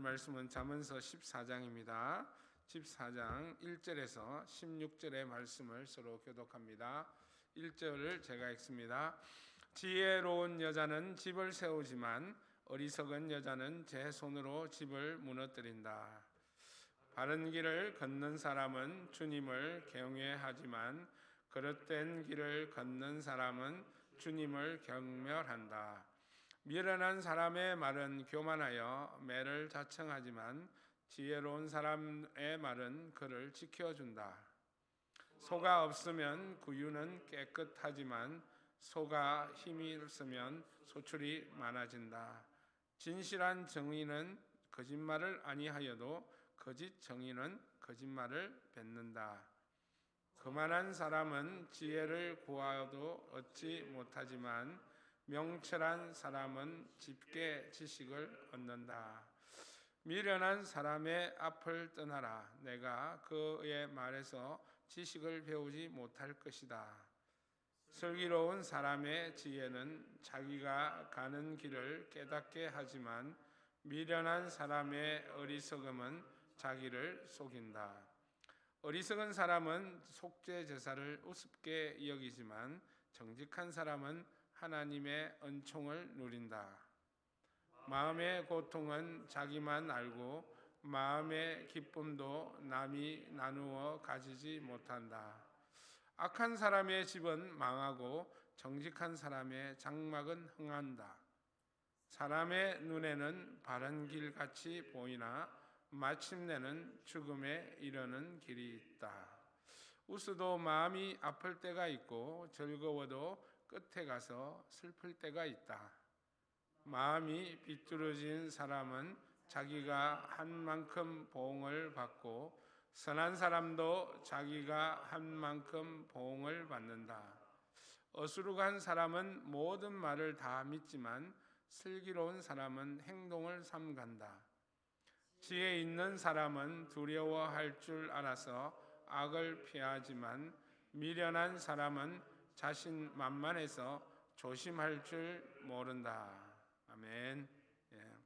말씀은 잠언서 14장입니다. 14장 1절에서 16절의 말씀을 서로 교독합니다. 1절을 제가 읽습니다. 지혜로운 여자는 집을 세우지만 어리석은 여자는 제 손으로 집을 무너뜨린다. 바른 길을 걷는 사람은 주님을 경외하지만 그릇된 길을 걷는 사람은 주님을 경멸한다. 미련한 사람의 말은 교만하여 매를 자청하지만 지혜로운 사람의 말은 그를 지켜준다. 소가 없으면 구유는 깨끗하지만 소가 힘이 있으면 소출이 많아진다. 진실한 정의는 거짓말을 아니하여도 거짓 정의는 거짓말을 뱉는다. 거만한 사람은 지혜를 구하여도 얻지 못하지만 명철한 사람은 집게 지식을 얻는다. 미련한 사람의 앞을 떠나라. 내가 그의 말에서 지식을 배우지 못할 것이다. 슬기로운 사람의 지혜는 자기가 가는 길을 깨닫게 하지만 미련한 사람의 어리석음은 자기를 속인다. 어리석은 사람은 속죄 제사를 우습게 여기지만 정직한 사람은 하나님의 은총을 누린다. 마음의 고통은 자기만 알고 마음의 기쁨도 남이 나누어 가지지 못한다. 악한 사람의 집은 망하고 정직한 사람의 장막은 흥한다. 사람의 눈에는 바른 길같이 보이나 마침내는 죽음에 이르는 길이 있다. 웃어도 마음이 아플 때가 있고 즐거워도 끝에 가서 슬플 때가 있다. 마음이 비뚤어진 사람은 자기가 한 만큼 보응을 받고 선한 사람도 자기가 한 만큼 보응을 받는다. 어수룩한 사람은 모든 말을 다 믿지만 슬기로운 사람은 행동을 삼간다. 지혜 있는 사람은 두려워할 줄 알아서 악을 피하지만 미련한 사람은 자신 만만해서 조심할 줄 모른다. 아멘. 예.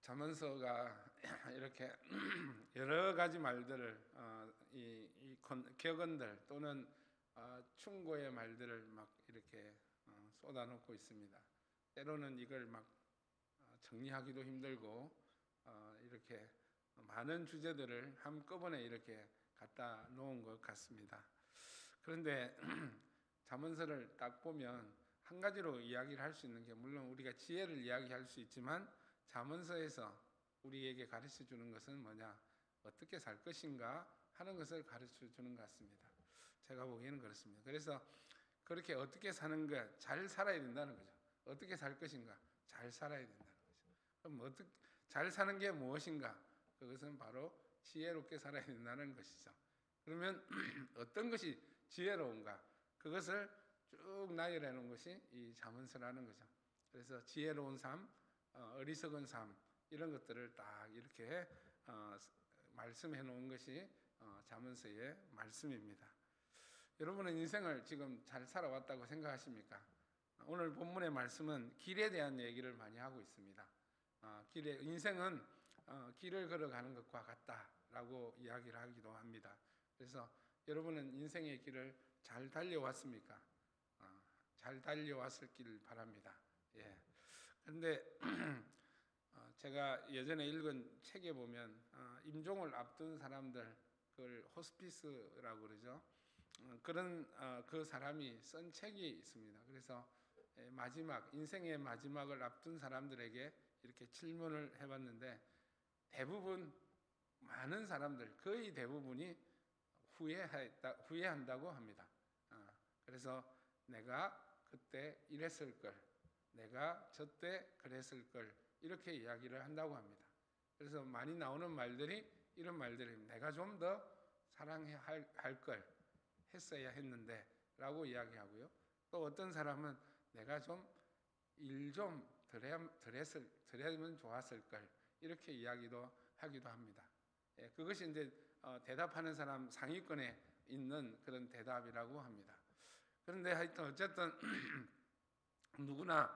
잠언서가 이렇게 여러 가지 말들을 이 격언들 또는 충고의 말들을 막 이렇게 쏟아놓고 있습니다. 때로는 이걸 막 정리하기도 힘들고 이렇게 많은 주제들을 한꺼번에 이렇게 갖다 놓은 것 같습니다. 그런데 잠언서를 딱 보면 한 가지로 이야기를 할 수 있는 게, 물론 우리가 지혜를 이야기할 수 있지만 잠언서에서 우리에게 가르쳐 주는 것은 뭐냐, 어떻게 살 것인가 하는 것을 가르쳐 주는 것 같습니다. 제가 보기에는 그렇습니다. 그래서 그렇게 어떻게 사는 것, 잘 살아야 된다는 거죠. 어떻게 살 것인가, 잘 살아야 된다는 거죠. 그럼 잘 사는 게 무엇인가? 그것은 바로 지혜롭게 살아야 된다는 것이죠. 그러면 어떤 것이 지혜로운가? 그것을 쭉 나열해 놓은 것이 이 잠언서라는 거죠. 그래서 지혜로운 삶, 어리석은 삶, 이런 것들을 딱 이렇게 말씀해 놓은 것이 잠언서의 말씀입니다. 여러분은 인생을 지금 잘 살아왔다고 생각하십니까? 오늘 본문의 말씀은 길에 대한 얘기를 많이 하고 있습니다. 인생은 길을 걸어가는 것과 같다라고 이야기를 하기도 합니다. 그래서 여러분은 인생의 길을 잘 달려왔습니까? 잘 달려왔길 바랍니다. 예. 그런데 제가 예전에 읽은 책에 보면 임종을 앞둔 사람들, 그걸 호스피스라고 그러죠. 그런 그 사람이 쓴 책이 있습니다. 그래서 인생의 마지막을 앞둔 사람들에게 이렇게 질문을 해봤는데, 많은 사람들, 거의 대부분이 후회한다고 합니다. 그래서 내가 그때 이랬을 걸, 내가 저때 그랬을 걸, 이렇게 이야기를 한다고 합니다. 그래서 많이 나오는 말들이 이런 말들입니다. 내가 좀 더 사랑해야 할 걸 했어야 했는데 라고 이야기하고요. 또 어떤 사람은 내가 좀 일 좀 덜 했으면 좋았을 걸, 이렇게 이야기도 하기도 합니다. 예, 그것이 이제 대답하는 사람 상위권에 있는 그런 대답이라고 합니다. 그런데 하여튼 어쨌든 누구나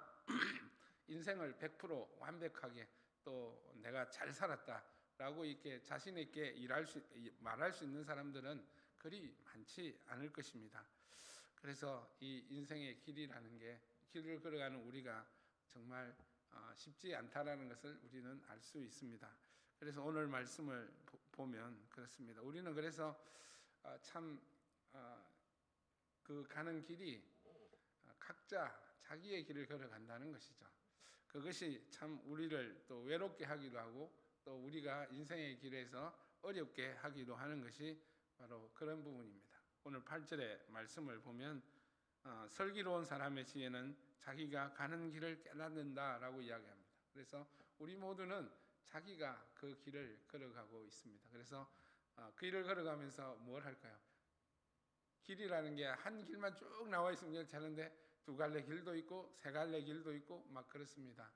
인생을 100% 완벽하게 또 내가 잘 살았다라고 이렇게 자신 있게 말할 수 있는 사람들은 그리 많지 않을 것입니다. 그래서 이 인생의 길이라는 게 길을 걸어가는 우리가 정말 쉽지 않다라는 것을 우리는 알 수 있습니다. 그래서 오늘 말씀을 보면 그렇습니다. 우리는 그래서 참 그 가는 길이 각자 자기의 길을 걸어간다는 것이죠. 그것이 참 우리를 또 외롭게 하기도 하고 또 우리가 인생의 길에서 어렵게 하기도 하는 것이 바로 그런 부분입니다. 오늘 8절의 말씀을 보면 슬기로운 사람의 지혜는 자기가 가는 길을 깨닫는다라고 이야기합니다. 그래서 우리 모두는 자기가 그 길을 걸어가고 있습니다. 그래서 그 길을 걸어가면서 뭘 할까요? 길이라는 게 한 길만 쭉 나와 있으면 괜찮은데 두 갈래 길도 있고 세 갈래 길도 있고 막 그렇습니다.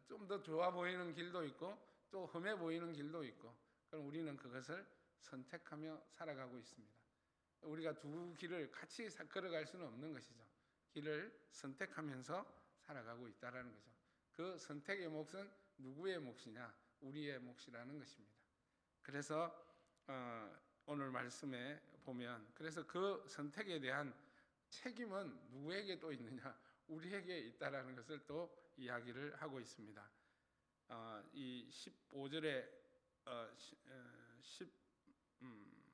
좀 더 좋아 보이는 길도 있고 또 험해 보이는 길도 있고, 그럼 우리는 그것을 선택하며 살아가고 있습니다. 우리가 두 길을 같이 걸어갈 수는 없는 것이죠. 길을 선택하면서 살아가고 있다는 거죠. 그 선택의 몫은 누구의 몫이냐? 우리의 몫이라는 것입니다. 그래서 오늘 말씀에 보면 그래서 그 선택에 대한 책임은 누구에게 또 있느냐? 우리에게 있다라는 것을 또 이야기를 하고 있습니다. 이 15절에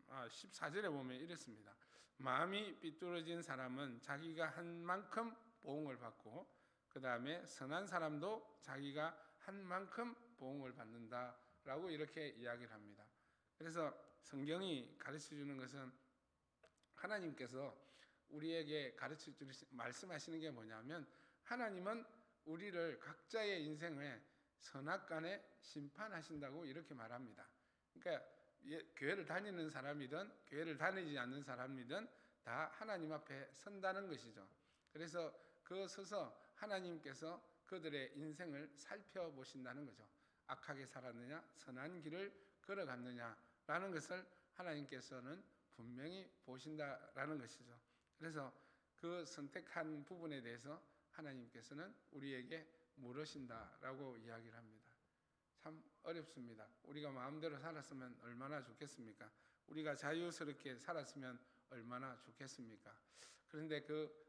14절에 보면 이렇습니다. 마음이 삐뚤어진 사람은 자기가 한 만큼 보응을 받고 그 다음에 선한 사람도 자기가 한 만큼 보응을 받는다라고 이렇게 이야기를 합니다. 그래서 성경이 가르쳐주는 것은 하나님께서 우리에게 말씀하시는 게 뭐냐면 하나님은 우리를 각자의 인생에 선악간에 심판하신다고 이렇게 말합니다. 그러니까 교회를 다니는 사람이든 교회를 다니지 않는 사람이든 다 하나님 앞에 선다는 것이죠. 그래서 그 서서 하나님께서 그들의 인생을 살펴보신다는 거죠. 악하게 살았느냐 선한 길을 걸어갔느냐라는 것을 하나님께서는 분명히 보신다라는 것이죠. 그래서 그 선택한 부분에 대해서 하나님께서는 우리에게 물으신다라고 이야기를 합니다. 참 어렵습니다. 우리가 마음대로 살았으면 얼마나 좋겠습니까? 우리가 자유스럽게 살았으면 얼마나 좋겠습니까? 그런데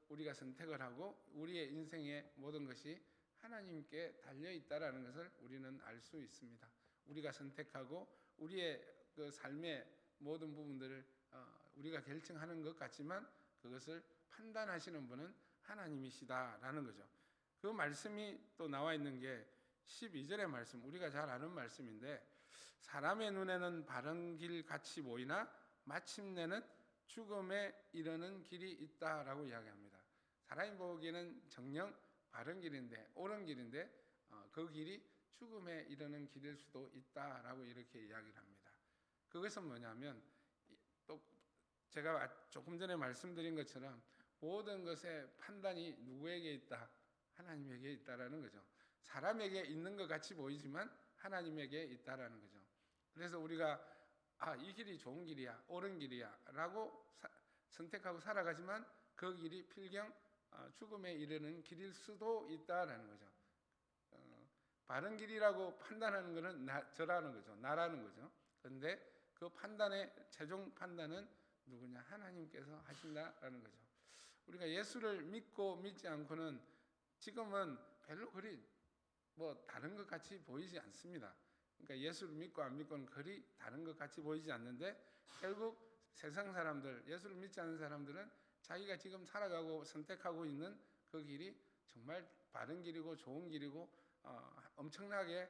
우리가 선택을 하고 우리의 인생의 모든 것이 하나님께 달려 있다라는 것을 우리는 알 수 있습니다. 우리가 선택하고 우리의 그 삶의 모든 부분들을 우리가 결정하는 것 같지만 그것을 판단하시는 분은 하나님이시다라는 거죠. 그 말씀이 또 나와 있는 게 12절의 말씀, 우리가 잘 아는 말씀인데 사람의 눈에는 바른 길 같이 보이나 마침내는 죽음에 이르는 길이 있다라고 이야기합니다. 사람이 보기에는 정녕 바른 길인데 옳은 길인데 그 길이 죽음에 이르는 길일 수도 있다라고 이렇게 이야기를 합니다. 그것은 뭐냐면 또 제가 조금 전에 말씀드린 것처럼 모든 것의 판단이 누구에게 있다? 하나님에게 있다라는 거죠. 사람에게 있는 것 같이 보이지만 하나님에게 있다라는 거죠. 그래서 우리가 이 길이 좋은 길이야, 옳은 길이야 라고 선택하고 살아가지만 그 길이 필경 죽음에 이르는 길일 수도 있다라는 거죠. 바른 길이라고 판단하는 것은 저라는 거죠. 나라는 거죠. 그런데 그 판단의 최종 판단은 누구냐? 하나님께서 하신다라는 거죠. 우리가 예수를 믿고 믿지 않고는 지금은 별로 그리 다른 것 같이 보이지 않습니다. 그러니까 예수를 믿고 안 믿고는 그리 다른 것 같이 보이지 않는데 결국 세상 사람들, 예수를 믿지 않는 사람들은 자기가 지금 살아가고 선택하고 있는 그 길이 정말 바른 길이고 좋은 길이고 엄청나게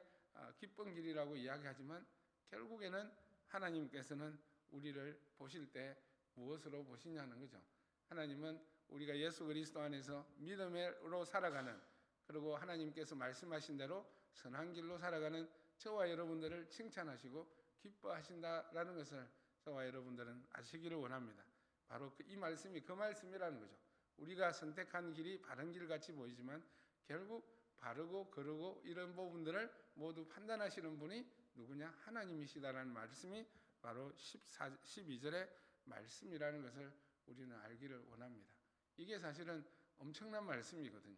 기쁜 길이라고 이야기하지만 결국에는 하나님께서는 우리를 보실 때 무엇으로 보시냐는 거죠. 하나님은 우리가 예수 그리스도 안에서 믿음으로 살아가는, 그리고 하나님께서 말씀하신 대로 선한 길로 살아가는 저와 여러분들을 칭찬하시고 기뻐하신다라는 것을 저와 여러분들은 아시기를 원합니다. 바로 이 말씀이 그 말씀이라는 거죠. 우리가 선택한 길이 바른 길 같이 보이지만 결국 바르고 거르고 이런 부분들을 모두 판단하시는 분이 누구냐? 하나님이시다라는 말씀이 바로 12절의 말씀이라는 것을 우리는 알기를 원합니다. 이게 사실은 엄청난 말씀이거든요.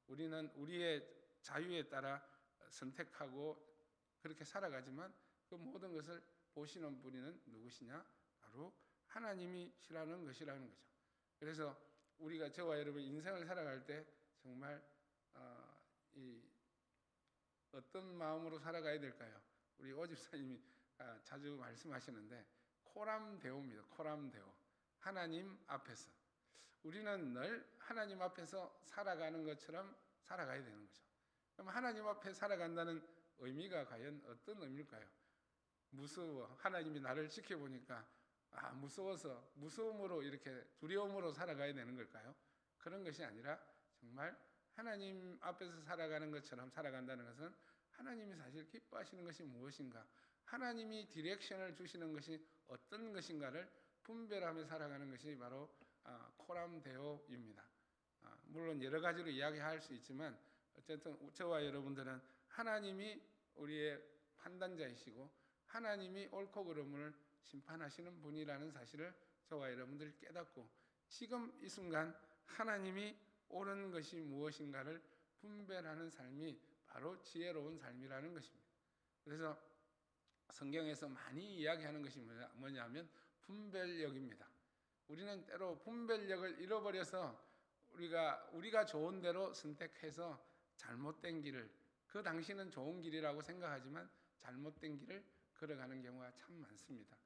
우리는 우리의 자유에 따라 선택하고 그렇게 살아가지만 그 모든 것을 보시는 분은 누구시냐? 바로 하나님이시라는 것이라는 거죠. 그래서 우리가 저와 여러분 인생을 살아갈 때 정말 이 어떤 마음으로 살아가야 될까요? 우리 오 집사님이 자주 말씀하시는데 코람데오입니다. 코람데오. 하나님 앞에서 우리는 늘 하나님 앞에서 살아가는 것처럼 살아가야 되는 거죠. 그럼 하나님 앞에 살아간다는 의미가 과연 어떤 의미일까요? 무서워. 하나님이 나를 지켜보니까 무서워서 무서움으로 이렇게 두려움으로 살아가야 되는 걸까요? 그런 것이 아니라 정말 하나님 앞에서 살아가는 것처럼 살아간다는 것은 하나님이 사실 기뻐하시는 것이 무엇인가, 하나님이 디렉션을 주시는 것이 어떤 것인가를 분별하며 살아가는 것이 바로 코람데오입니다. 물론 여러 가지로 이야기할 수 있지만 어쨌든 저와 여러분들은 하나님이 우리의 판단자이시고 하나님이 옳고 그름을 심판하시는 분이라는 사실을 저와 여러분들이 깨닫고 지금 이 순간 하나님이 옳은 것이 무엇인가를 분별하는 삶이 바로 지혜로운 삶이라는 것입니다. 그래서 성경에서 많이 이야기하는 것이 뭐냐면 분별력입니다. 우리는 때로 분별력을 잃어버려서 우리가 좋은 대로 선택해서 잘못된 길을, 그 당시는 좋은 길이라고 생각하지만 잘못된 길을 걸어가는 경우가 참 많습니다.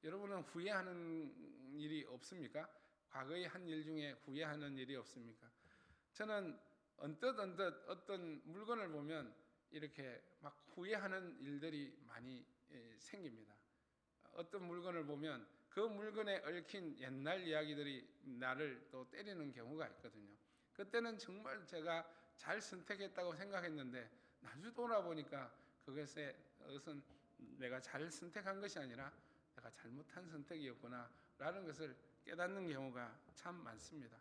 여러분은 후회하는 일이 없습니까? 과거에 한 일 중에 후회하는 일이 없습니까? 저는 언뜻 어떤 물건을 보면 이렇게 막 후회하는 일들이 많이 생깁니다. 어떤 물건을 보면 그 물건에 얽힌 옛날 이야기들이 나를 또 때리는 경우가 있거든요. 그때는 정말 제가 잘 선택했다고 생각했는데 나중에 돌아보니까 그것은 내가 잘 선택한 것이 아니라 내가 잘못한 선택이었구나 라는 것을 깨닫는 경우가 참 많습니다.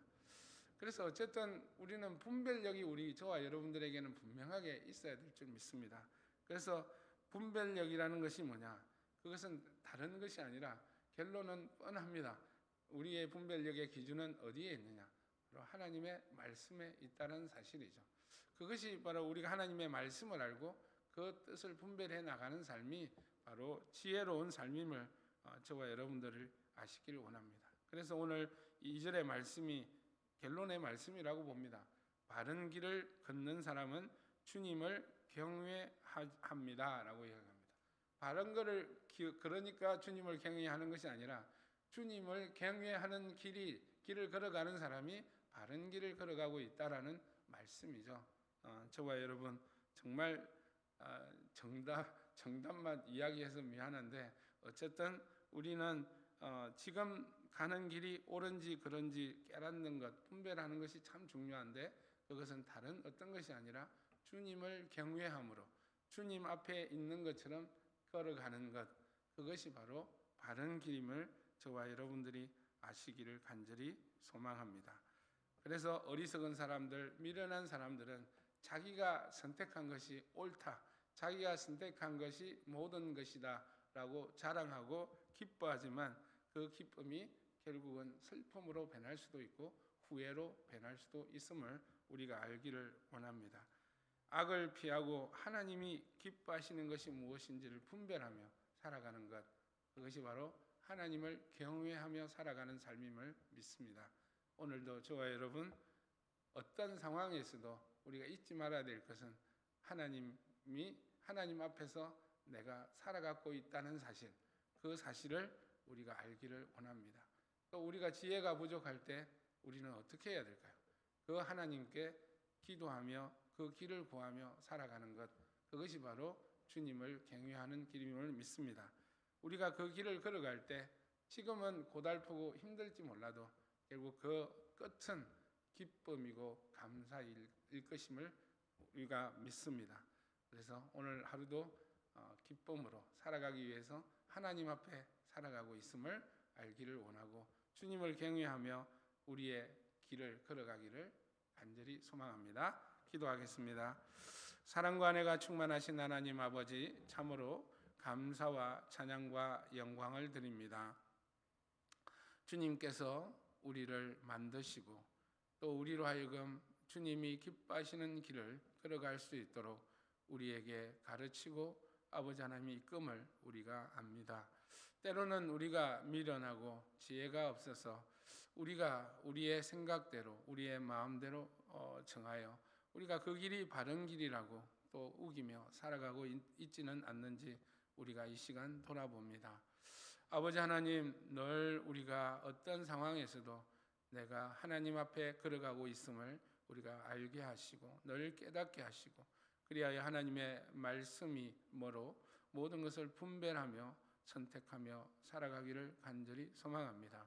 그래서 어쨌든 우리는 분별력이 저와 여러분들에게는 분명하게 있어야 될 줄 믿습니다. 그래서 분별력이라는 것이 뭐냐? 그것은 다른 것이 아니라 결론은 뻔합니다. 우리의 분별력의 기준은 어디에 있느냐? 바로 하나님의 말씀에 있다는 사실이죠. 그것이 바로 우리가 하나님의 말씀을 알고 그 뜻을 분별해 나가는 삶이 바로 지혜로운 삶임을 저와 여러분들을 아시길 원합니다. 그래서 오늘 2절의 말씀이 결론의 말씀이라고 봅니다. 바른 길을 걷는 사람은 주님을 경외합니다 라고 이야기합니다. 바른 길을 그러니까 주님을 경외하는 것이 아니라 주님을 경외하는 길을 걸어가는 사람이 바른 길을 걸어가고 있다라는 말씀이죠. 저와 여러분 정말 정답만 이야기해서 미안한데 어쨌든 우리는 지금 가는 길이 옳은지 그른지 깨닫는 것, 분별하는 것이 참 중요한데 그것은 다른 어떤 것이 아니라 주님을 경외함으로 주님 앞에 있는 것처럼 걸어가는 것, 그것이 바로 바른 길임을 저와 여러분들이 아시기를 간절히 소망합니다. 그래서 어리석은 사람들, 미련한 사람들은 자기가 선택한 것이 옳다, 자기가 선택한 것이 모든 것이다 라고 자랑하고 기뻐하지만 그 기쁨이 결국은 슬픔으로 변할 수도 있고 후회로 변할 수도 있음을 우리가 알기를 원합니다. 악을 피하고 하나님이 기뻐하시는 것이 무엇인지를 분별하며 살아가는 것, 그것이 바로 하나님을 경외하며 살아가는 삶임을 믿습니다. 오늘도 저와 여러분 어떤 상황에서도 우리가 잊지 말아야 될 것은 하나님 앞에서 내가 살아가고 있다는 사실, 그 사실을 우리가 알기를 원합니다. 또 우리가 지혜가 부족할 때 우리는 어떻게 해야 될까요? 그 하나님께 기도하며 그 길을 구하며 살아가는 것, 그것이 바로 주님을 경외하는 길임을 믿습니다. 우리가 그 길을 걸어갈 때 지금은 고달프고 힘들지 몰라도 결국 그 끝은 기쁨이고 감사일 것임을 우리가 믿습니다. 그래서 오늘 하루도 기쁨으로 살아가기 위해서 하나님 앞에 살아가고 있음을 알기를 원하고 주님을 경외하며 우리의 길을 걸어가기를 간절히 소망합니다. 기도하겠습니다. 사랑과 은혜가 충만하신 하나님 아버지, 참으로 감사와 찬양과 영광을 드립니다. 주님께서 우리를 만드시고 또 우리로 하여금 주님이 기뻐하시는 길을 걸어갈 수 있도록 우리에게 가르치고 아버지 하나님이 이끌음을 우리가 압니다. 때로는 우리가 미련하고 지혜가 없어서 우리가 우리의 생각대로 우리의 마음대로 정하여 우리가 그 길이 바른 길이라고 또 우기며 살아가고 있지는 않는지 우리가 이 시간 돌아봅니다. 아버지 하나님, 늘 우리가 어떤 상황에서도 내가 하나님 앞에 걸어가고 있음을 우리가 알게 하시고 늘 깨닫게 하시고 그리하여 하나님의 말씀이 뭐로 모든 것을 분별하며 선택하며 살아가기를 간절히 소망합니다.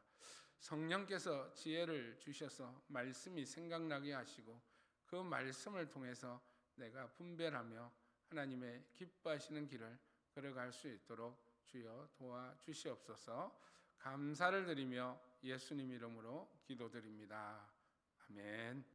성령께서 지혜를 주셔서 말씀이 생각나게 하시고 그 말씀을 통해서 내가 분별하며 하나님의 기뻐하시는 길을 걸어갈 수 있도록 주여 도와주시옵소서. 감사를 드리며 예수님 이름으로 기도드립니다. 아멘.